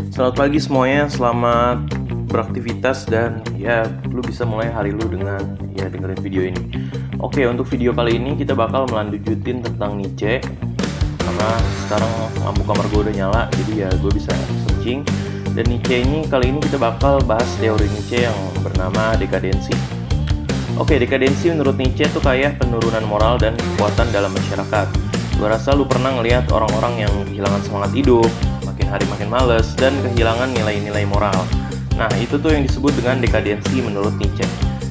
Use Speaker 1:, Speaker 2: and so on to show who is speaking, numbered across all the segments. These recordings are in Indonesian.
Speaker 1: Selamat pagi semuanya, selamat beraktivitas dan ya lu bisa mulai hari lu dengan ya dengerin video ini. Oke, untuk video kali ini kita bakal melanjutin tentang Nietzsche. Karena sekarang lampu kamar gue udah nyala, jadi ya gue bisa searching. Dan Nietzsche ini kali ini kita bakal bahas teori Nietzsche yang bernama dekadensi. Oke, dekadensi menurut Nietzsche itu kayak penurunan moral dan kekuatan dalam masyarakat. Gue rasa lu pernah ngelihat orang-orang yang kehilangan semangat hidup, makin hari makin males, dan kehilangan nilai-nilai moral. Nah, itu tuh yang disebut dengan dekadensi menurut Nietzsche.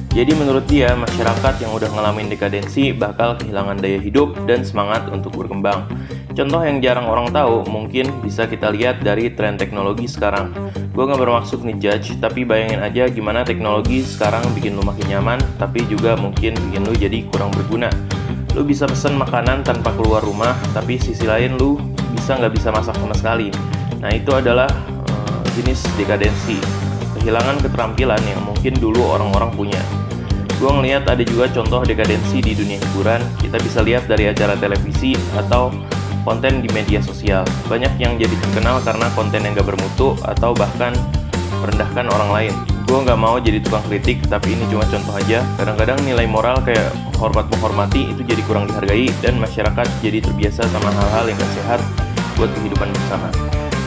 Speaker 1: Jadi menurut dia, masyarakat yang udah ngalamin dekadensi bakal kehilangan daya hidup dan semangat untuk berkembang. Contoh yang jarang orang tahu mungkin bisa kita lihat dari tren teknologi sekarang. Gue gak bermaksud ngejudge, tapi bayangin aja gimana teknologi sekarang bikin lu makin nyaman, tapi juga mungkin bikin lu jadi kurang berguna. Lu bisa pesen makanan tanpa keluar rumah, tapi sisi lain lu nggak bisa masak sama sekali. Nah, itu adalah jenis dekadensi, kehilangan keterampilan yang mungkin dulu orang-orang punya. Gue ngeliat ada juga contoh dekadensi di dunia hiburan. Kita bisa lihat dari acara televisi atau konten di media sosial. Banyak yang jadi terkenal karena konten yang gak bermutu atau bahkan merendahkan orang lain. Gue gak mau jadi tukang kritik, tapi ini cuma contoh aja. Kadang-kadang nilai moral kayak hormat-menghormati itu jadi kurang dihargai, dan masyarakat jadi terbiasa sama hal-hal yang gak sehat buat kehidupan bersama.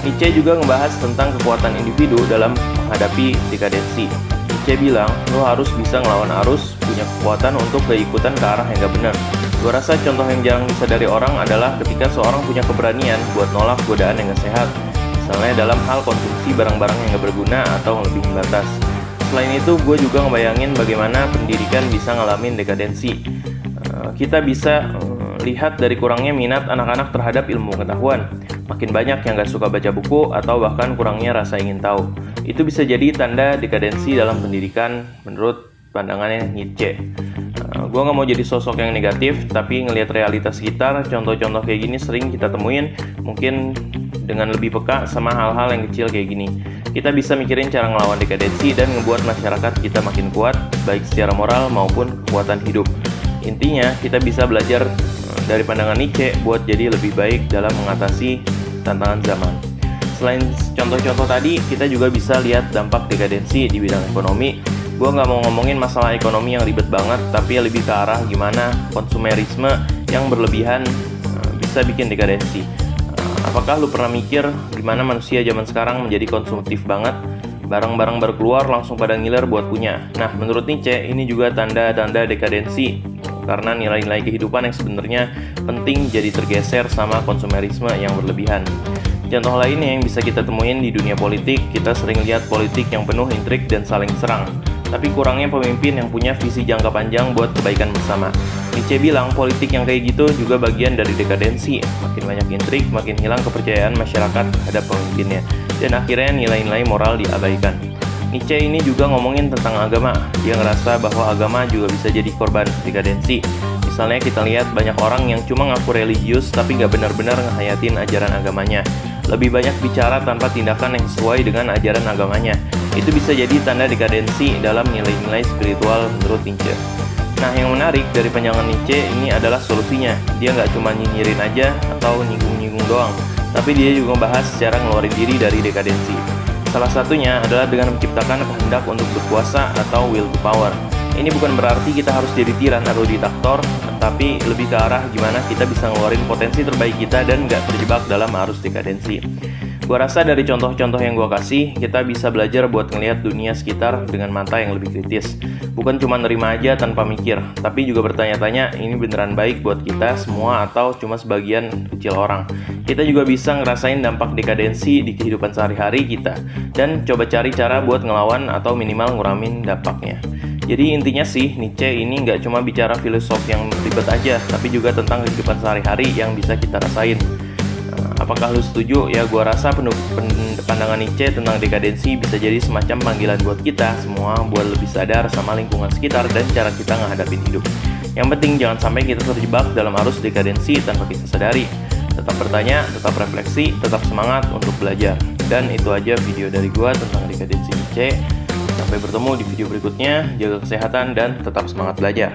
Speaker 1: Nietzsche juga ngebahas tentang kekuatan individu dalam menghadapi dekadensi. Nietzsche bilang, lo harus bisa ngelawan arus, punya kekuatan untuk keikutan ke arah yang gak benar. Gue rasa contoh yang jarang disadari orang adalah ketika seorang punya keberanian buat nolak godaan yang gak sehat, misalnya dalam hal konsumsi barang-barang yang gak berguna atau melebihi batas. Selain itu, gue juga ngebayangin bagaimana pendidikan bisa ngalamin dekadensi. Kita bisa lihat dari kurangnya minat anak-anak terhadap ilmu pengetahuan. Makin banyak yang gak suka baca buku atau bahkan kurangnya rasa ingin tahu. Itu bisa jadi tanda dekadensi dalam pendidikan menurut pandangannya Nietzsche. Gue gak mau jadi sosok yang negatif, tapi ngelihat realitas sekitar, contoh-contoh kayak gini sering kita temuin. Mungkin dengan lebih peka sama hal-hal yang kecil kayak gini, kita bisa mikirin cara ngelawan dekadensi dan ngebuat masyarakat kita makin kuat, baik secara moral maupun kekuatan hidup. Intinya, kita bisa belajar dari pandangan Nietzsche buat jadi lebih baik dalam mengatasi tantangan zaman. Selain contoh-contoh tadi, kita juga bisa lihat dampak dekadensi di bidang ekonomi. Gue gak mau ngomongin masalah ekonomi yang ribet banget, tapi lebih ke arah gimana konsumerisme yang berlebihan bisa bikin dekadensi. Apakah lu pernah mikir gimana manusia zaman sekarang menjadi konsumtif banget? Barang-barang baru keluar langsung pada ngiler buat punya. Nah, menurut Nietzsche ini juga tanda-tanda dekadensi, karena nilai-nilai kehidupan yang sebenarnya penting jadi tergeser sama konsumerisme yang berlebihan. Contoh lainnya yang bisa kita temuin di dunia politik, kita sering lihat politik yang penuh intrik dan saling serang, tapi kurangnya pemimpin yang punya visi jangka panjang buat kebaikan bersama. Nietzsche bilang politik yang kayak gitu juga bagian dari dekadensi. Makin banyak intrik, makin hilang kepercayaan masyarakat terhadap pemimpinnya, dan akhirnya nilai-nilai moral diabaikan. Nietzsche ini juga ngomongin tentang agama. Dia ngerasa bahwa agama juga bisa jadi korban dekadensi. Misalnya kita lihat banyak orang yang cuma ngaku religius tapi gak benar-benar ngehayatin ajaran agamanya. Lebih banyak bicara tanpa tindakan yang sesuai dengan ajaran agamanya. Itu bisa jadi tanda dekadensi dalam nilai-nilai spiritual menurut Nietzsche. Nah, yang menarik dari pandangan Nietzsche ini adalah solusinya. Dia nggak cuma nyinyirin aja atau nyinggung-nyinggung doang, tapi dia juga bahas cara ngeluarin diri dari dekadensi. Salah satunya adalah dengan menciptakan kehendak untuk berkuasa atau will to power. Ini bukan berarti kita harus jadi tiran atau diktator, tapi lebih ke arah gimana kita bisa ngeluarin potensi terbaik kita dan nggak terjebak dalam arus dekadensi. Gue rasa dari contoh-contoh yang gue kasih, kita bisa belajar buat ngelihat dunia sekitar dengan mata yang lebih kritis. Bukan cuma nerima aja tanpa mikir, tapi juga bertanya-tanya ini beneran baik buat kita semua atau cuma sebagian kecil orang. Kita juga bisa ngerasain dampak dekadensi di kehidupan sehari-hari kita, dan coba cari cara buat ngelawan atau minimal ngurangin dampaknya. Jadi intinya sih, Nietzsche ini nggak cuma bicara filosofi yang ribet aja, tapi juga tentang kehidupan sehari-hari yang bisa kita rasain. Apakah lu setuju? Ya, gua rasa pandangan Nietzsche tentang dekadensi bisa jadi semacam panggilan buat kita semua buat lebih sadar sama lingkungan sekitar dan cara kita ngehadapin hidup. Yang penting jangan sampai kita terjebak dalam arus dekadensi tanpa kita sadari. Tetap bertanya, tetap refleksi, tetap semangat untuk belajar. Dan itu aja video dari gua tentang dekadensi Nietzsche. Sampai bertemu di video berikutnya, jaga kesehatan dan tetap semangat belajar.